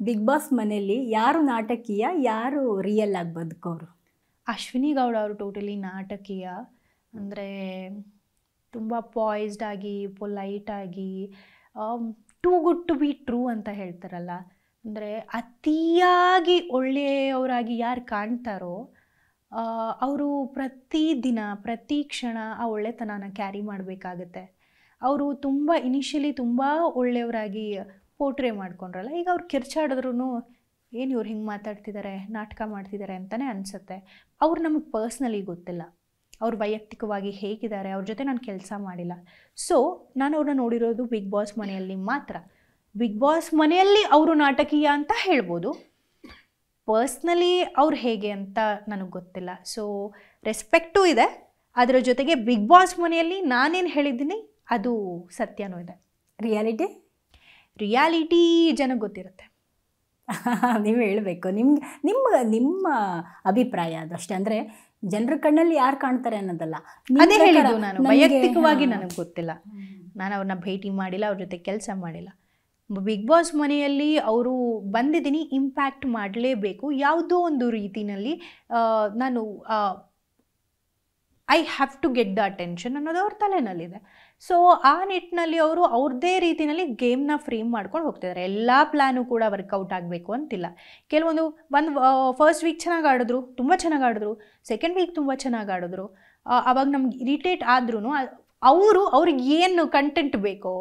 Big boss ಮನೆಯಲ್ಲಿ ಯಾರು ನಾಟಕೀಯ, ಯಾರು ರಿಯಲ್ ಆಗಿ ಬದುಕೋರು? ಅಶ್ವಿನಿ ಗೌಡ ಅವರು ಟೋಟಲಿ ನಾಟಕೀಯ. ಅಂದರೆ ತುಂಬ ಪಾಯ್ಸ್ಡ್ ಆಗಿ, ಪೊಲೈಟ್ ಆಗಿ, too good to be true ಅಂತ ಹೇಳ್ತಾರಲ್ಲ, ಅಂದರೆ ಅತಿಯಾಗಿ ಒಳ್ಳೆಯವರಾಗಿ ಯಾರು ಕಾಣ್ತಾರೋ ಅವರು ಪ್ರತಿದಿನ ಪ್ರತಿ ಕ್ಷಣ ಆ ಒಳ್ಳೆತನನ ಕ್ಯಾರಿ ಮಾಡಬೇಕಾಗತ್ತೆ. ಅವರು ತುಂಬ ಇನಿಷಿಯಲಿ ತುಂಬ ಒಳ್ಳೆಯವರಾಗಿ ಪೋರ್ಟ್ರೇ ಮಾಡ್ಕೊಂಡ್ರಲ್ಲ, ಈಗ ಅವ್ರು ಕಿರ್ಚಾಡಿದ್ರೂ ಏನು ಇವ್ರು ಹಿಂಗೆ ಮಾತಾಡ್ತಿದ್ದಾರೆ, ನಾಟಕ ಮಾಡ್ತಿದ್ದಾರೆ ಅಂತಲೇ ಅನಿಸುತ್ತೆ. ಅವ್ರು ನಮಗೆ ಪರ್ಸ್ನಲಿ ಗೊತ್ತಿಲ್ಲ, ಅವ್ರು ವೈಯಕ್ತಿಕವಾಗಿ ಹೇಗಿದ್ದಾರೆ, ಅವ್ರ ಜೊತೆ ನಾನು ಕೆಲಸ ಮಾಡಿಲ್ಲ. ಸೊ ನಾನು ಅವ್ರನ್ನ ನೋಡಿರೋದು ಬಿಗ್ ಬಾಸ್ ಮನೆಯಲ್ಲಿ ಮಾತ್ರ. ಬಿಗ್ ಬಾಸ್ ಮನೆಯಲ್ಲಿ ಅವರು ನಾಟಕೀಯ ಅಂತ ಹೇಳ್ಬೋದು, ಪರ್ಸ್ನಲಿ ಅವ್ರು ಹೇಗೆ ಅಂತ ನನಗೆ ಗೊತ್ತಿಲ್ಲ. ಸೊ ರೆಸ್ಪೆಕ್ಟೂ ಇದೆ, ಅದರ ಜೊತೆಗೆ ಬಿಗ್ ಬಾಸ್ ಮನೆಯಲ್ಲಿ ನಾನೇನು ಹೇಳಿದ್ದೀನಿ ಅದು ಸತ್ಯನೂ ಇದೆ. ರಿಯಾಲಿಟಿ ಜನಕ್ಕೆ ಗೊತ್ತಿರುತ್ತೆ. ನೀವು ಹೇಳಬೇಕು, ನಿಮ್ಮ ಅಭಿಪ್ರಾಯ ಅದಷ್ಟೇ. ಅಂದರೆ ಜನರ ಕಣ್ಣಲ್ಲಿ ಯಾರು ಕಾಣ್ತಾರೆ ಅನ್ನೋದಲ್ಲ. ಅದೇ ಹೇಳಿದ್ದು ನಾನು, ವೈಯಕ್ತಿಕವಾಗಿ ನನಗೆ ಗೊತ್ತಿಲ್ಲ, ನಾನು ಅವ್ರನ್ನ ಭೇಟಿ ಮಾಡಿಲ್ಲ, ಅವ್ರ ಜೊತೆ ಕೆಲಸ ಮಾಡಿಲ್ಲ. ಬಿಗ್ ಬಾಸ್ ಮನೆಯಲ್ಲಿ ಅವರು ಬಂದಿದ್ದೀನಿ, ಇಂಪ್ಯಾಕ್ಟ್ ಮಾಡಲೇಬೇಕು ಯಾವುದೋ ಒಂದು ರೀತಿಯಲ್ಲಿ. ನಾನು I have to get the attention ಅನ್ನೋದು ಅವ್ರ ತಲೆನಲ್ಲಿದೆ. ಸೊ ಆ ನಿಟ್ಟಿನಲ್ಲಿ ಅವರು ಅವ್ರದ್ದೇ ರೀತಿಯಲ್ಲಿ ಗೇಮ್ನ ಫ್ರೇಮ್ ಮಾಡ್ಕೊಂಡು ಹೋಗ್ತಿದ್ದಾರೆ. ಎಲ್ಲ ಪ್ಲ್ಯಾನು ಕೂಡ ವರ್ಕೌಟ್ ಆಗಬೇಕು ಅಂತಿಲ್ಲ. ಕೆಲವೊಂದು ಫಸ್ಟ್ ವೀಕ್ ಚೆನ್ನಾಗಿ ಆಡಿದ್ರು, ತುಂಬ ಚೆನ್ನಾಗಿ ಆಡಿದ್ರು, ಸೆಕೆಂಡ್ ವೀಕ್ ತುಂಬ ಚೆನ್ನಾಗಿ ಆಡಿದ್ರು. ಆವಾಗ ನಮ್ಗೆ ಇರಿಟೇಟ್ ಆದ್ರೂ ಅವ್ರಿಗೆ ಏನು ಕಂಟೆಂಟ್ ಬೇಕೋ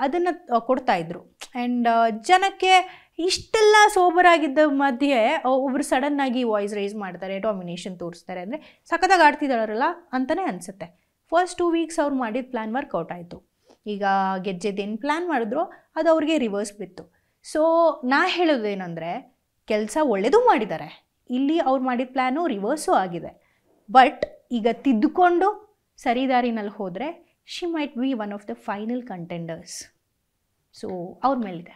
ಅದನ್ನು ಕೊಡ್ತಾಯಿದ್ರು. ಆ್ಯಂಡ್ ಜನಕ್ಕೆ ಇಷ್ಟೆಲ್ಲ ಸೋಬರಾಗಿದ್ದ ಮಧ್ಯೆ ಒಬ್ಬರು ಸಡನ್ನಾಗಿ ವಾಯ್ಸ್ ರೈಸ್ ಮಾಡ್ತಾರೆ, ಡಾಮಿನೇಷನ್ ತೋರಿಸ್ತಾರೆ, ಅಂದರೆ ಸಖತ್ತಾಗಿ ಆಡ್ತಿದ್ದಾರಲ್ಲ ಅಂತಲೇ ಅನಿಸುತ್ತೆ. ಫಸ್ಟ್ 2 ವೀಕ್ಸ್ ಅವ್ರು ಮಾಡಿದ ಪ್ಲ್ಯಾನ್ ವರ್ಕೌಟ್ ಆಯಿತು. ಈಗ ಗೆಜ್ಜೆದೇನು ಪ್ಲ್ಯಾನ್ ಮಾಡಿದ್ರು ಅದು ಅವ್ರಿಗೆ ರಿವರ್ಸ್ ಬಿತ್ತು. ಸೊ ನಾ ಹೇಳೋದೇನೆಂದರೆ, ಕೆಲಸ ಒಳ್ಳೆಯದು ಮಾಡಿದ್ದಾರೆ, ಇಲ್ಲಿ ಅವ್ರು ಮಾಡಿದ ಪ್ಲ್ಯಾನು ರಿವರ್ಸು ಆಗಿದೆ. ಬಟ್ ಈಗ ತಿದ್ದುಕೊಂಡು ಸರಿದಾರಿನಲ್ಲಿ ಹೋದರೆ she might be one of the final contenders. So ಅವ್ರ ಮೇಲಿದೆ.